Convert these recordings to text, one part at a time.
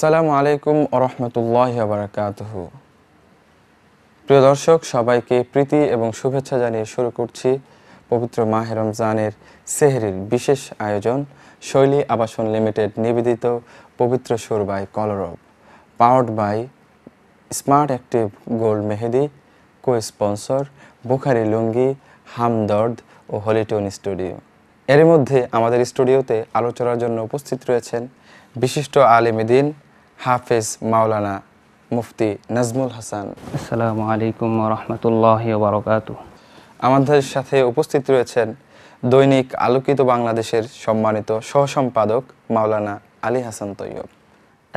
আসসালামু আলাইকুম ওয়া রাহমাতুল্লাহি ওয়া বারাকাতুহু। প্রিয় দর্শক, সবাইকে প্রীতি এবং শুভেচ্ছা জানিয়ে শুরু করছি পবিত্র মাহে রমজানের সেহরির বিশেষ আয়োজন শৈলী আবাসন লিমিটেড নিবেদিত পবিত্র সুর by Kalarab, powered by smart active gold Mehedi, co sponsor Bukhari Lungi, Hamdard ও হলিটন স্টুডিও। এর মধ্যে আমাদের স্টুডিওতে আলোচনার জন্য উপস্থিত রয়েছেন বিশিষ্ট আলেম দ্বীন হাফেজ মাওলানা মুফতি নাজমুল হাসান। আসসালামু আলাইকুম ওয়া রাহমাতুল্লাহি ওয়া বারাকাতুহু। আমাদের সাথে উপস্থিত রয়েছেন দৈনিক আলোকিত বাংলাদেশের সম্মানিত সহ-সম্পাদক মাওলানা আলী হাসান তৈয়ব।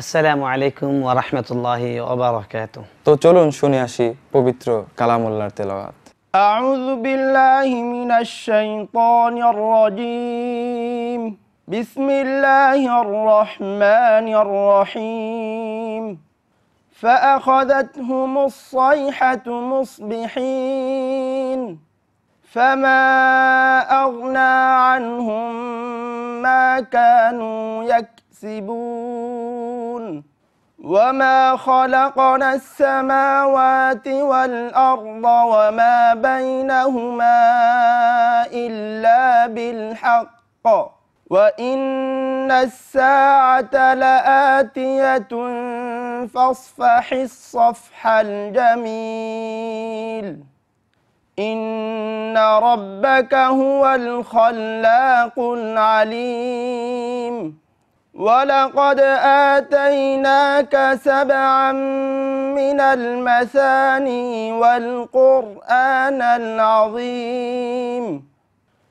আসসালামু আলাইকুম ওয়া রাহমাতুল্লাহি ওয়া বারাকাতুহু। তো চলুন শুনে আসি পবিত্র কালামুল্লাহর তেলাওয়াত। আউযু বিল্লাহি মিনাশ শাইতানির রাজীম। বিসমিল্লাহির রহমানির রহিম। فأخذتهم الصيحة مصبحين فما أغنى عنهم ما كانوا يكسبون وما خلقنا السماوات والأرض وما بينهما إلا بالحق وإن الساعة لآتية فاصفح الصفح الجميل إن ربك هو الخلاق العليم ولقد آتيناك 7 من المثاني والقرآن العظيم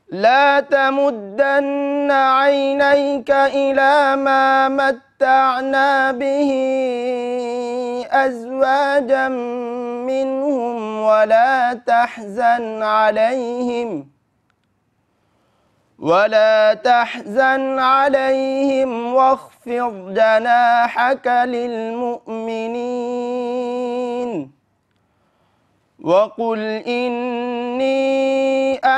لا تمدن عينيك إلى ما متعنا به أزواجا منهم ولا تحزن عليهم واخفض جناحك للمؤمنين وقل إني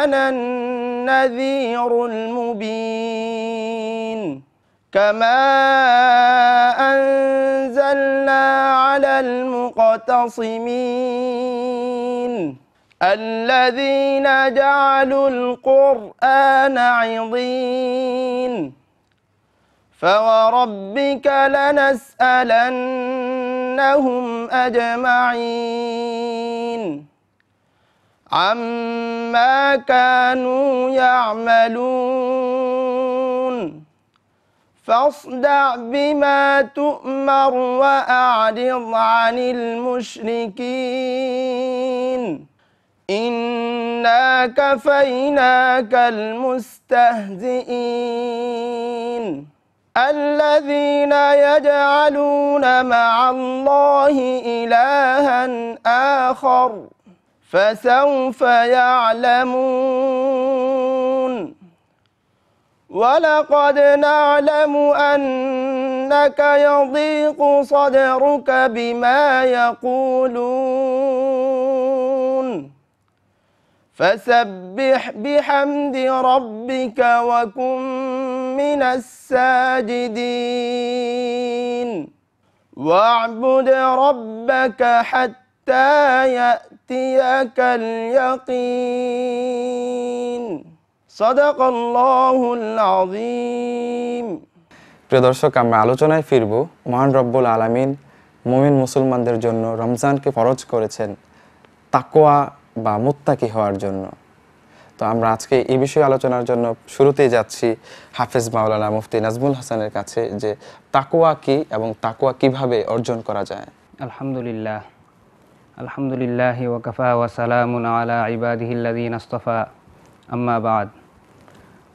أنا النذير المبين كما أنزلنا على المقتصمين الذين جعلوا القرآن عضين فوربك لنسألنهم أجمعين عما كانوا يعملون فاصدع بما تؤمر وأعرض عن المشركين إنا كفيناك المستهزئين الذين يجعلون مع الله إلها آخر فسوف يعلمون ولقد نعلم أنك يضيق صدرك بما يقولون فسبح بحمد ربك وكن من الساجدين واعبد ربك حتى يأتيك اليقين صدق الله العظيم। প্রিয় দর্শক, আমরা আলোচনায় ফিরব মহান রব্বুল আলামিন মুমিন মুসলমানদের জন্য রমজানকে ফরজ করেছেন তাকওয়া বা মুত্তাকি হওয়ার জন্য। তো আমরা আজকে এই বিষয়ে আলোচনার জন্য শুরুতেই যাচ্ছি হাফেজ মাওলানা মুফতি নাজমুল হাসানের কাছে যে তাকওয়া কি এবং তাকওয়া কিভাবে অর্জন করা যায়। আলহামদুলিল্লাহ ওয়া কাফা ওয়া সালামুন আলা ইবাদিহিল্লাযীনা ইসতাফা আম্মা বা'দ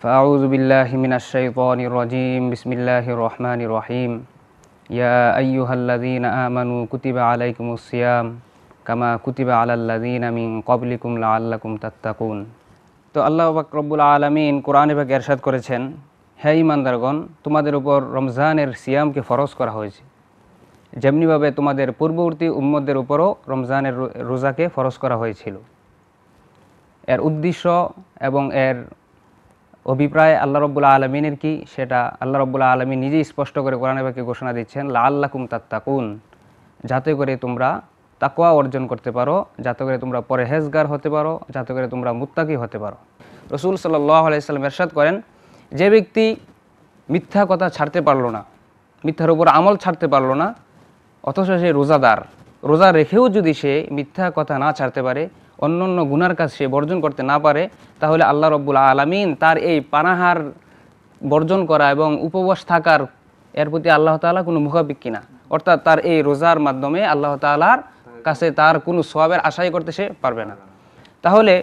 ফাআউযু বিল্লাহি মিনাশ শাইতানির রাজীম বিসমিল্লাহির রহমানির রহিম ইয়া আইয়ুহাল্লাযীনা আমানু কুতিবা আলাইকুমুস সিয়াম কামা কুতিবা আলাল্লাযীনা মিন ক্বাবলিকুম লাআল্লাকুম তাত্তাকুন। তো আল্লাহ পাক রব্বুল আলামিন কোরআনে পাকে ইরশাদ করেছেন, হে ঈমানদারগণ, তোমাদের উপর রমজানের সিয়ামকে ফরজ করা হয়েছে, যেমনিভাবে তোমাদের পূর্ববর্তী উম্মতদের উপরও রমজানের রোজাকে ফরজ করা হয়েছিল। এর উদ্দেশ্য এবং এর অভিপ্রায় আল্লাহ রাব্বুল আলামিনের কি, সেটা আল্লাহ রাব্বুল আলামিন নিজেই স্পষ্ট করে কোরআনে পাকে ঘোষণা দিচ্ছেন, লাআল্লাকুম তাত্তাকুন, যাতে করে তোমরা তাকওয়া অর্জন করতে পারো, যাতে করে তোমরা পরহেজগার হতে পারো, যাতে করে তোমরা মুত্তাকি হতে পারো। রাসূল সাল্লাল্লাহু আলাইহি সাল্লাম ইরশাদ করেন, যে ব্যক্তি মিথ্যা কথা ছাড়তে পারলো না, মিথ্যার উপর আমল ছাড়তে পারলো না, অথচ সে রোজাদার, রোজা রেখেও যদি সে মিথ্যা কথা না ছাড়তে পারে, অন্য অন্য গুনার কাজ সে বর্জন করতে না পারে, তাহলে আল্লাহ রাব্বুল আলামিন তার এই পানাহার বর্জন করা এবং উপবাস থাকার এর প্রতি আল্লাহ তাআলা কোনো মুখাপেক্ষী না। অর্থাৎ তার এই রোজার মাধ্যমে আল্লাহ তাআলার কাছে তার কোনো সওয়াবের আশাই করতে সে পারবে না। তাহলে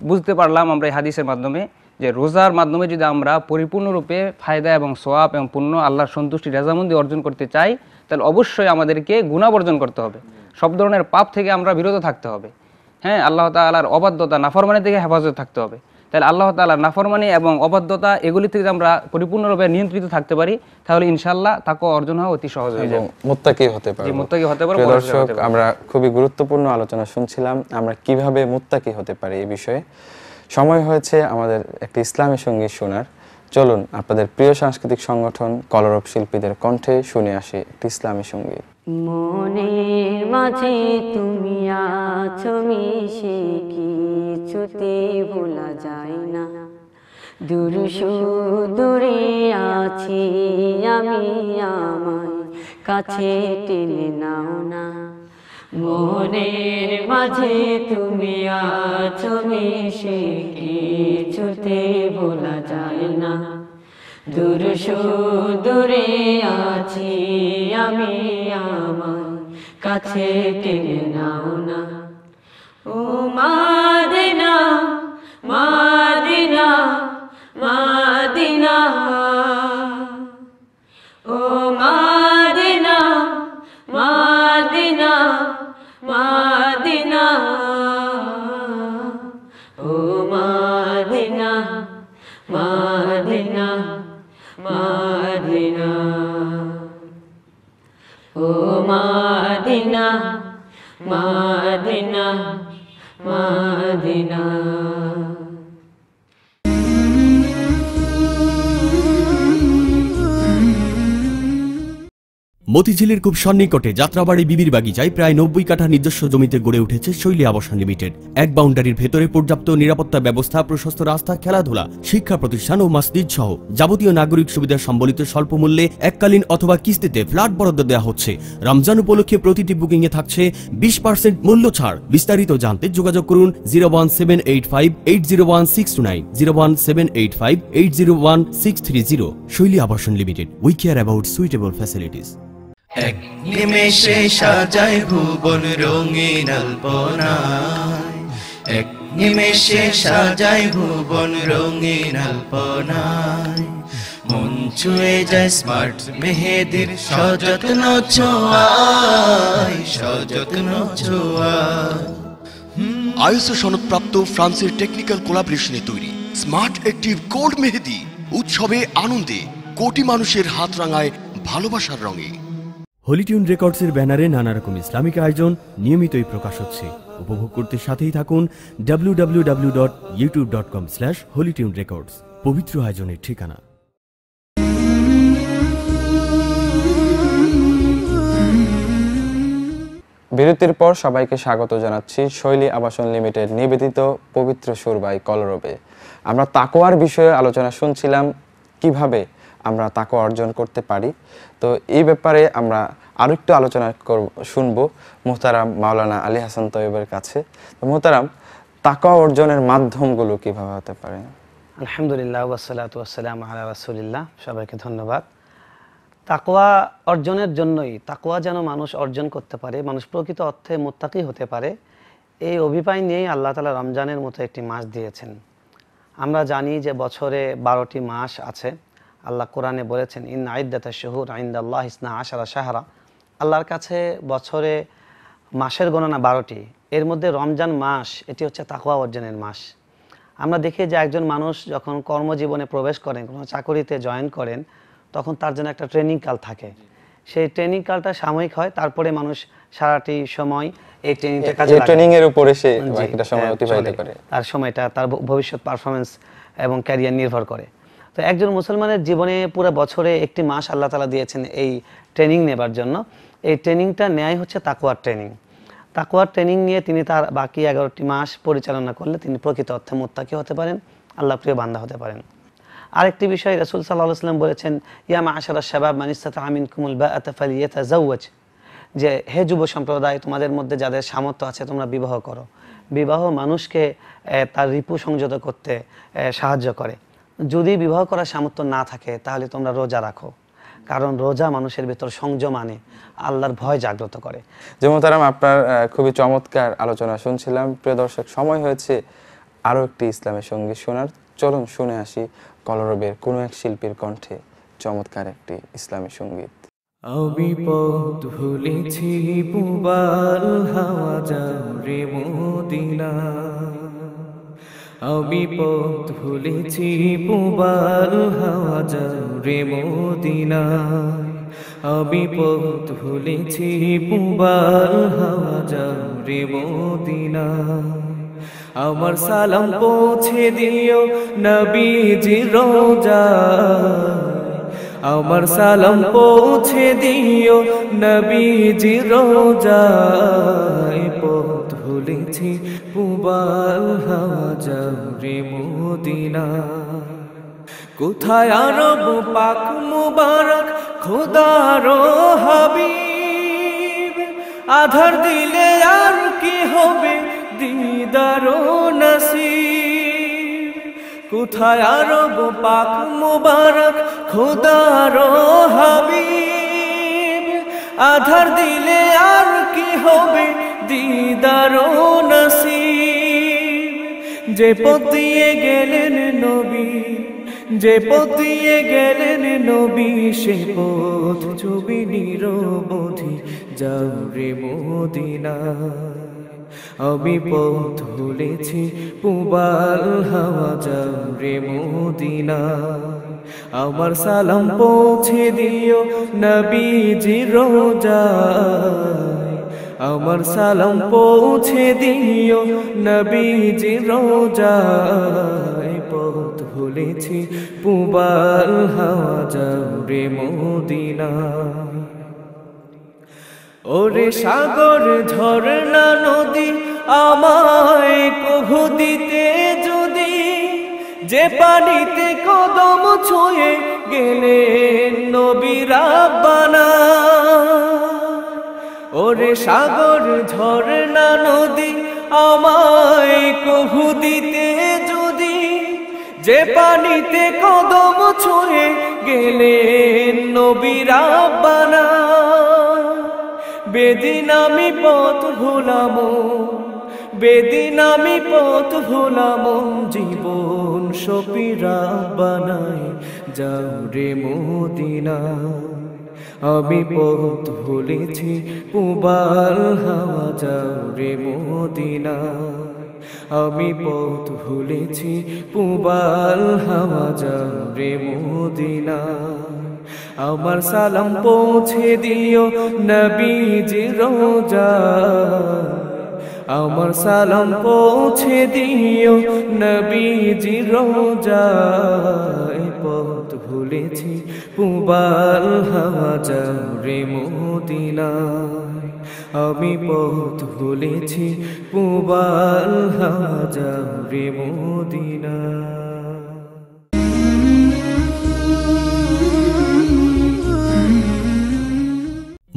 বুঝতে পারলাম আমরা এই হাদিসের মাধ্যমে যে রোজার মাধ্যমে যদি আমরা পরিপূর্ণরূপে ফায়দা এবং সওয়াব এবং পুণ্য আল্লাহর সন্তুষ্টি রেজামন্দি অর্জন করতে চাই, তাহলে অবশ্যই আমাদেরকে গুনাহ বর্জন করতে হবে, সব ধরনের পাপ থেকে আমরা বিরত থাকতে হবে। হ্যাঁ, আল্লাহ তাআলার অবাধ্যতা নাফরমানি থেকে হেফাজত থাকতে হবে। তাহলে আল্লাহ তাআলার নাফরমানি এবং অবাধ্যতা এগুলি থেকে আমরা পরিপূর্ণরূপে নিয়ন্ত্রিত থাকতে পারি, তাহলে ইনশাআল্লাহ তাকওয়া অর্জন হওয়া অতি সহজ হয়ে যাবে, মুত্তাকি হতে পারবো। মুত্তাকি হতে পারবো। প্রিয় দর্শক, আমরা খুবই গুরুত্বপূর্ণ আলোচনা শুনছিলাম, আমরা কিভাবে মুত্তাকি হতে পারি এই বিষয়ে। সময় হয়েছে আমাদের একটি ইসলামী সঙ্গীত শোনার। চলুন আপনাদের প্রিয় সাংস্কৃতিক সংগঠন কলরব শিল্পীদের কণ্ঠে শুনে আসি একটি ইসলামী সঙ্গীত। মনের মাঝে তুমি আছো মিশে, কিছুতে ভোলা যায় না। দূর সুদূরে আছি আমি, আমায় কাছে টেনে নাও না। মনের মাঝে তুমি আছো মিশে, কিছুতে ভোলা যায় না। দূর সুদূরে আছি আমি, আমায় কাছে টেনে নাও না। ও মাদিনা মাদিনা মাদিনা, ও মাদিনা মাদিনা মাদিনা, ও মাদিনা মাদিনা মাদিনা, ও মাদিনা মাদিনা মাদিনা। মতিঝিলের খুব সন্নিকটে যাত্রাবাড়ি বিবির বাগিচায় প্রায় 90 কাঠা নিজস্ব জমিতে গড়ে উঠেছে শৈলী আবাসন লিমিটেড। এক বাউন্ডারির ভেতরে পর্যাপ্ত নিরাপত্তা ব্যবস্থা, প্রশস্ত রাস্তা, খেলাধুলা, শিক্ষা প্রতিষ্ঠান ও মসজিদ সহ যাবতীয় নাগরিক সুবিধা সম্বলিত স্বল্প মূল্যে এককালীন অথবা কিস্তিতে ফ্ল্যাট বরাদ্দ দেওয়া হচ্ছে। রমজান উপলক্ষে প্রতিটি বুকিং এ থাকছে 20% মূল্য ছাড়। বিস্তারিত জানতে যোগাযোগ করুন 01785801629, 01785801630। শৈলী আবাসন limited, we care about suitable facilities. এক নিমেষে সাজায় ভুবন রঙিন আলপনায়, এক নিমেষে সাজায় ভুবন রঙিন আলপনায়। মন ছুঁয়ে যায় স্মার্ট মেহেদির সযত্ন ছোঁয়ায়, সযত্ন ছোঁয়ায়। আইএসও সনদপ্রাপ্ত ফ্রান্সের টেকনিক্যাল কোলাবরেশনে তৈরি স্মার্ট অ্যাক্টিভ গোল্ড মেহেদি উৎসবে আনন্দে কোটি মানুষের হাত রাঙায় ভালোবাসার রঙে। হলিটিউন রেকর্ডসের ব্যানারে নানা রকম ইসলামিক আয়োজন নিয়মিতই প্রকাশ হচ্ছে। উপভোগ করতে সাথেই থাকুন www.youtube.com/holytunerecords, পবিত্র আয়োজনের ঠিকানা। বিরতির পর সবাইকে স্বাগত জানাচ্ছি শৈলী আবাসন লিমিটেড নিবেদিত পবিত্র সুর বাই কলরবে। আমরা তাকওয়ার বিষয়ে আলোচনা শুনছিলাম, কিভাবে আমরা তাকওয়া অর্জন করতে পারি। তো এই ব্যাপারে আমরা আরো একটু আলোচনা শুনবো মুহতারাম মাওলানা আলী হাসান তৈয়বের কাছে। তো মুহতারাম, তাকওয়া অর্জনের মাধ্যমগুলো কিভাবে হতে পারে? আলহামদুলিল্লাহ ওয়াসসালাতু ওয়াসসালামু আলা রাসূলিল্লাহ। সবাইকে ধন্যবাদ। তাকওয়া অর্জনের জন্যই, তাকওয়া যেন মানুষ অর্জন করতে পারে, মানুষ প্রকৃত অর্থে মুত্তাকি হতে পারে, এই অভিপ্রায় নিয়েই আল্লাহ তাআলা রমজানের মতো একটি মাস দিয়েছেন। আমরা জানি যে বছরে 12টি মাস আছে। আল্লাহ কোরআনে বলেছেন, ইন্না ইদ্দাতাশ শুহুর ইনদাল্লাহি 12 শাহরা। আল্লাহর কাছে বছরে মাসের গণনা 12টি, এর মধ্যে রমজান মাস এটি হচ্ছে তাকওয়া অর্জনের মাস। আমরা দেখি যে একজন মানুষ যখন কর্মজীবনে প্রবেশ করেন, কোনো চাকরিতে জয়েন করেন, তখন তার জন্য একটা ট্রেনিং কাল থাকে। সেই ট্রেনিং কালটা সাময়িক হয়, তারপরে মানুষ সারাটি সময় এই ট্রেনিংটা কাজে লাগে, ট্রেনিং এর উপরে সে বাকিটা সময় অতিবাহিত করে। তার সময়টা তার ভবিষ্যৎ পারফরম্যান্স এবং ক্যারিয়ার নির্ভর করে। তো একজন মুসলমানের জীবনে পুরো বছরে একটি মাস আল্লাহ তাআলা দিয়েছেন এই ট্রেনিং নেবার জন্য। এই ট্রেনিংটা নেয় হচ্ছে তাকওয়ার ট্রেনিং। তাকওয়ার ট্রেনিং নিয়ে তিনি তার বাকি 11টি মাস পরিচালনা করলে তিনি প্রকৃত অর্থে মুত্তাকি হতে পারেন, আল্লাহ প্রিয় বান্দা হতে পারেন। আরেকটি বিষয় রাসূল সাল্লাল্লাহু আলাইহি ওয়াসাল্লাম বলেছেন, ইয়া মা'আশারাশ শাবাব মান ইসতাতা'a মিনকুমুল বাআতা ফালিয়াতাযাওয়াজ, যে হে যুব সম্প্রদায়, তোমাদের মধ্যে যাদের সামর্থ্য আছে তোমরা বিবাহ করো। বিবাহ মানুষকে তার রিপু সংযত করতে সাহায্য করে। যদি বিবাহ করার সামর্থ্য না থাকে তাহলে তোমরা রোজা রাখো, কারণ রোজা মানুষের ভিতর সংযম আনে, আল্লাহর ভয় জাগ্রত করে। যে মোহতারাম, আপনার খুবই চমৎকার আলোচনা শুনছিলাম। প্রিয় দর্শক, সময় হয়েছে আরও একটি ইসলামের সঙ্গীত শোনার। চলুন শুনে আসি কলরবের কোনো এক শিল্পীর কণ্ঠে চমৎকার একটি ইসলামী সঙ্গীত। আমি পথ ভুলেছি পুবার হাওয়া যাও রে মদিনা, আমি পথ ভুলেছি পুবার হাওয়া যাও রে মদিনা, আমি পথ ভুলেছি পুবার হাওয়া যাও রে মদিনা। আমার সালাম পৌঁছে দিও নবীজি রোজায়, আমার সালাম পৌঁছে দিও নবীজি রোজায়, পথ ভুলেছি পুবার হাওয়া যাও রে মদিনা। কোথায় আরব পাক মুবারক খোদার হাবিব, আধার দিলে আর কি হবে দিদার নসিব। কোথায় আরব পাক মুবারক খোদার হাবিব, আধার দিলে আর কি হবে দিদার নসিব। যে পথ দিয়ে গেলেন নবী, যে পথ দিয়ে গেলেন নবী, সে পথ ছবি নিরবধি যাও রে মদিনা। আমি পথ ভুলেছি পুবার হাওয়া যাও রে মদিনা, আমার সালাম পৌঁছে দিও নবীজি রোজায়, আমার সালাম পৌঁছে দিও নবীজি রোজায়, পথ ভুলেছি পুবার হাওয়া যাও রে মদিনা। ওরে সাগর ঝরনা নদী আমায় কভু দিতে যদি, যে পানিতে কদম ছুঁয়ে গেলেন নবী রাব্বানা। ওরে সাগর ঝরনা নদী আমায় কভু দিতে যদি, যে পানিতে কদম ছুঁয়ে গেলেন নবী রাব্বানা। বেদিন আমি পথ ভুলাম, বেদিন আমি পথ ভুলাম, জীবন সপিরা বানাই যাও রে মদিনা। আমি পথ ভুলেছি পুবার হাওয়া যাও রে মদিনা, আমি পথ ভুলেছি পুবার হাওয়া যাও রে মদিনা। আমার সালাম পৌঁছে দিও নবীজি রোজায়, আমার সালাম পৌঁছে দিও নবীজি রোজায়, পথ ভুলেছি পুবার হাওয়া যাও রে মদিনা। আমি পথ ভুলেছি পুবার হাওয়া যাও রে মদিনা।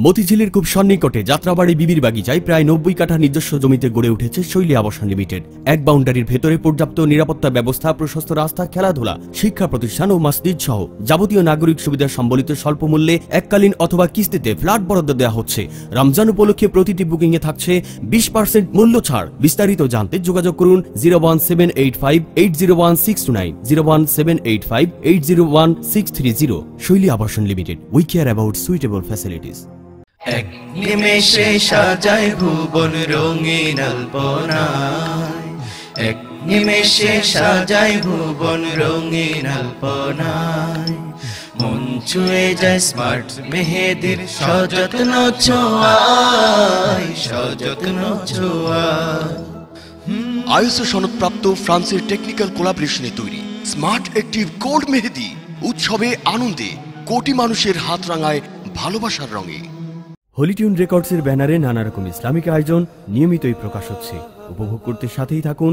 মতিঝিলের খুব সন্নিকটে যাত্রাবাড়ি বিবির বাগিচায় প্রায় 90 কাঠা নিজস্ব জমিতে গড়ে উঠেছে শৈলী আবাসন লিমিটেড। এক বাউন্ডারির ভেতরে পর্যাপ্ত নিরাপত্তা ব্যবস্থা, প্রশস্ত রাস্তা, খেলাধুলা, শিক্ষা প্রতিষ্ঠান ও মসজিদ সহ যাবতীয় নাগরিক সুবিধা সম্বলিত স্বল্প মূল্যে এককালীন অথবা কিস্তিতে ফ্ল্যাট বরাদ্দ দেওয়া হচ্ছে। রমজান উপলক্ষে প্রতিটি বুকিং এ থাকছে 20% মূল্য ছাড়। বিস্তারিত জানতে যোগাযোগ করুন 01785801629, 01785801630। শৈলী আবাসন limited, we care about suitable facilities. এক নিমেষে সাজায় ভুবন রঙিন আলপনায়, এক নিমেষে সাজায় ভুবন রঙিন আলপনায়, মন ছুঁয়ে যায় স্মার্ট মেহেদির সযত্ন ছোঁয়ায়, সযত্ন ছোঁয়ায়। আইএসও সনদপ্রাপ্ত ফ্রান্সের টেকনিক্যাল কোলাবরেশনে তৈরি স্মার্ট অ্যাক্টিভ গোল্ড মেহেদি উৎসবে আনন্দে কোটি মানুষের হাত রাঙায় ভালোবাসার রঙে। হলিটিউন রেকর্ডসের ব্যানারে নানা রকম ইসলামিক আয়োজন নিয়মিতই প্রকাশ হচ্ছে। উপভোগ করতে সাথেই থাকুন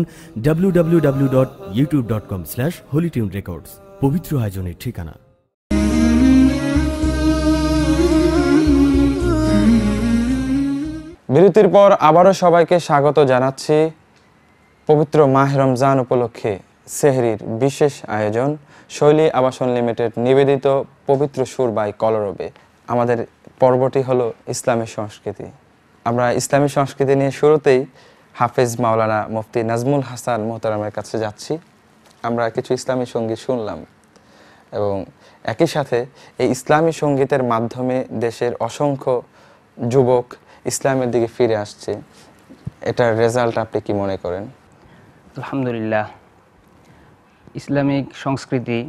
www.youtube.com/holytunerecords, পবিত্র আয়োজনের ঠিকানা। বিরতির পর আবারও সবাইকে স্বাগত জানাচ্ছি পবিত্র মাহে রমজান উপলক্ষে সেহরির বিশেষ আয়োজন শৈলী আবাসন লিমিটেড নিবেদিত পবিত্র সুর বাই কলরবে। আমাদের পর্বটি হলো ইসলামী সংস্কৃতি। আমরা ইসলামী সংস্কৃতি নিয়ে শুরুতেই হাফেজ মাওলানা মুফতি নাজমুল হাসান মোহতারামের কাছে যাচ্ছি। আমরা কিছু ইসলামী সঙ্গীত শুনলাম এবং একই সাথে এই ইসলামী সঙ্গীতের মাধ্যমে দেশের অসংখ্য যুবক ইসলামের দিকে ফিরে আসছে। এটার রেজাল্ট আপনি কি মনে করেন? আলহামদুলিল্লাহ, ইসলামিক সংস্কৃতি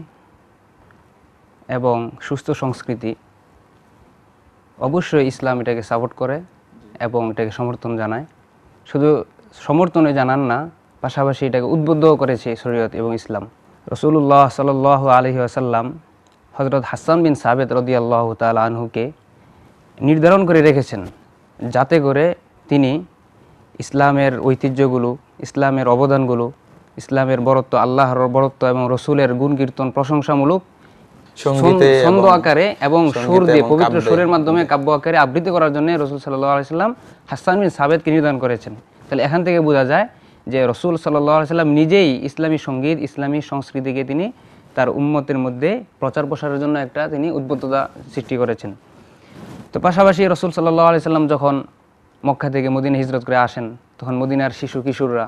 এবং সুস্থ সংস্কৃতি অবশ্যই ইসলাম এটাকে সাপোর্ট করে এবং এটাকে সমর্থন জানায়। শুধু সমর্থনে জানান না, পাশাপাশি এটাকে উদ্বুদ্ধও করেছে শরীয়ত এবং ইসলাম। রাসূলুল্লাহ সাল্লাল্লাহু আলাইহি ওয়াসাল্লাম হযরত হাসান বিন সাবিত রাদিয়াল্লাহু তাআলা আনহুকে নির্ধারণ করে রেখেছেন যাতে করে তিনি ইসলামের ঐতিহ্যগুলো, ইসলামের অবদানগুলো, ইসলামের বরত্ব, আল্লাহর বরত্ব এবং রসুলের গুণ কীর্তন প্রশংসামূলক ছন্দ আকারে এবং সুর দিয়ে পবিত্র সুরের মাধ্যমে কাব্য আকারে আবৃত্তি করার জন্য রসুল সাল্লাল্লাহু আলাইহি সাল্লাম হাসান বিন সাবিতকে নির্ধারণ করেছেন। তাহলে এখান থেকে বোঝা যায় যে রসুল সাল্লাল্লাহু আলাইহি সাল্লাম নিজেই ইসলামী সঙ্গীত, ইসলামী সংস্কৃতিকে তিনি তার উম্মতের মধ্যে প্রচার প্রসারের জন্য একটা তিনি উদ্বুদ্ধতা সৃষ্টি করেছেন। তো পাশাপাশি রসুল সাল্লাল্লাহু আলাইহি সাল্লাম যখন মক্কা থেকে মদিনা হিজরত করে আসেন, তখন মদিনার শিশু কিশোররা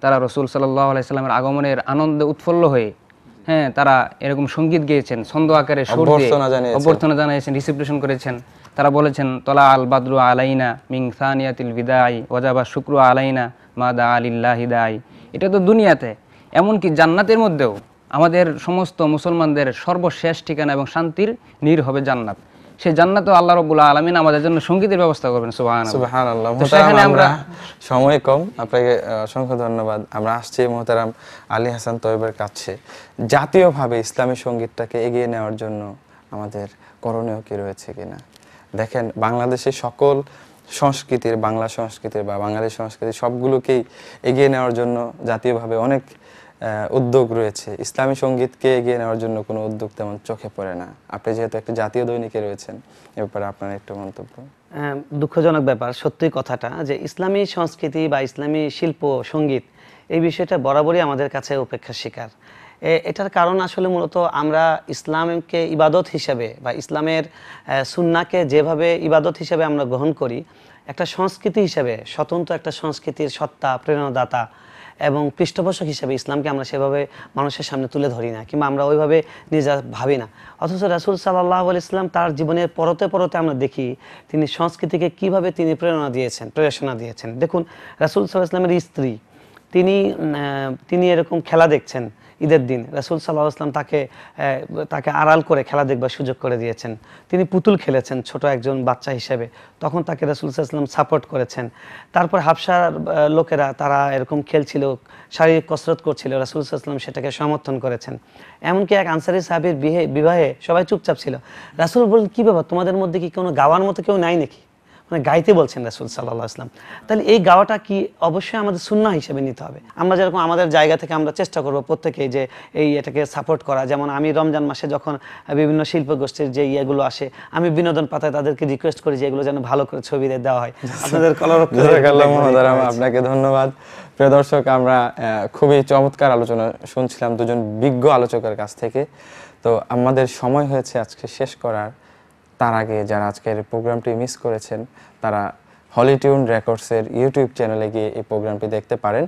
তারা রসুল সাল্লাল্লাহু আলাইহি সাল্লামের আগমনের আনন্দে উৎফুল্ল হয়ে তারা এরকম সঙ্গীত গেয়েছেন, ছন্দ আকারে সুর দিয়ে অভ্যর্থনা জানিয়েছেন, রিসিপ্টেশন করেছেন। তারা বলেছেন, তলা আল বাদরু আলাইনা মিন সানিয়াতিল বিদাই ওয়াজাবা শুকরু আলাইনা মা দা আলিল্লাহি দাই। এটা তো দুনিয়াতে, এমনকি জান্নাতের মধ্যেও আমাদের সমস্ত মুসলমানদের সর্বশেষ ঠিকানা এবং শান্তির নীড় হবে জান্নাত। সেই জান্নাত আল্লাহ রাব্বুল আলামিন আমাদের জন্য সঙ্গীতের ব্যবস্থা করবেন। সুবহানাল্লাহ। সেখানে আমরা সময় কম, আপনাকে অসংখ্য ধন্যবাদ। আমরা আসছি মোহতারাম আলী হাসান তৈয়বের কাছে। জাতীয়ভাবে ইসলামী সঙ্গীতটাকে এগিয়ে নেওয়ার জন্য আমাদের করণীয় কি রয়েছে কিনা? দেখেন, বাংলাদেশের সকল সংস্কৃতির, বাংলা সংস্কৃতির বা বাঙালি সংস্কৃতি সবগুলোকেই এগিয়ে নেওয়ার জন্য জাতীয়ভাবে অনেক উদ্যোগ রয়েছে। ইসলামী সঙ্গীতকে এগিয়ে নেওয়ার জন্য কোনো উদ্যোগ তেমন চোখে পড়ে না। আপনি যেহেতু একটা জাতীয় দৈনিকে রয়েছেন, এ ব্যাপারে আপনার একটু মন্তব্য। দুঃখজনক ব্যাপার, সত্যি কথাটা যে ইসলামী সংস্কৃতি বা ইসলামী শিল্প সঙ্গীত এই বিষয়টা বরাবরই আমাদের কাছে উপেক্ষার শিকার। এটার কারণ আসলে মূলত আমরা ইসলামকে ইবাদত হিসেবে বা ইসলামের সুন্নাহকে যেভাবে ইবাদত হিসেবে আমরা গ্রহণ করি, একটা সংস্কৃতি হিসেবে স্বতন্ত্র একটা সংস্কৃতির সত্তা, প্রেরণাদাতা এবং পৃষ্ঠপোষক হিসেবে ইসলামকে আমরা সেভাবে মানুষের সামনে তুলে ধরি না, কিংবা আমরা ওইভাবে নিজে ভাবি না। অথচ রাসূল সাল্লাল্লাহু আলাইহি ওয়াসাল্লাম তার জীবনের পরতে পরতে আমরা দেখি তিনি সংস্কৃতিকে কিভাবে তিনি প্রেরণা দিয়েছেন। দেখুন, রাসূল সাল্লাল্লাহু আলাইহি ওয়াসাল্লামের স্ত্রী তিনি এরকম খেলা দেখছেন ঈদের দিন, রাসূল সাল্লাল্লাহু আলাইহি ওয়াসাল্লাম তাকে আড়াল করে খেলা দেখবার সুযোগ করে দিয়েছেন। তিনি পুতুল খেলেছেন ছোট একজন বাচ্চা হিসেবে, তখন তাকে রাসূল সাল্লাল্লাহু আলাইহি ওয়াসাল্লাম সাপোর্ট করেছেন। তারপর হাবশার লোকেরা তারা এরকম খেলছিল, শারীরিক কসরত করছিল, রাসূল সাল্লাল্লাহু আলাইহি ওয়াসাল্লাম সেটাকে সমর্থন করেছেন। এমনকি এক আনসারী সাহাবীর বিবাহে সবাই চুপচাপ ছিল। রাসূল বললেন, কি ব্যাপার, তোমাদের মধ্যে কি কোনো গাওয়ার মতো কেউ নাই নাকি? মানে গাইতে বলছেন রাসূল সাল্লাল্লাহু আলাইহি ওয়াসাল্লাম। তাহলে এই গাওয়াটা কি অবশ্যই আমাদের সুন্নাহ হিসেবে নিতে হবে। আমরা যেরকম আমাদের জায়গা থেকে আমরা চেষ্টা করব প্রত্যেকেই যে এটাকে সাপোর্ট করা। যেমন আমি রমজান মাসে যখন বিভিন্ন শিল্পগোষ্ঠীর যে ইয়েগুলো আসে, আমি বিনোদন পাতায় তাদেরকে রিকোয়েস্ট করি যে এগুলো যেন ভালো করে ছবি দেওয়া হয়। আপনাদের আপনাকে ধন্যবাদ। প্রিয় দর্শক, আমরা খুবই চমৎকার আলোচনা শুনছিলাম দুজন বিজ্ঞ আলোচকের কাছ থেকে। তো আমাদের সময় হয়েছে আজকে শেষ করার। তার আগে যারা আজকের প্রোগ্রামটি মিস করেছেন, তারা হলিটিউন রেকর্ডসের ইউটিউব চ্যানেলে গিয়ে এই প্রোগ্রামটি দেখতে পারেন।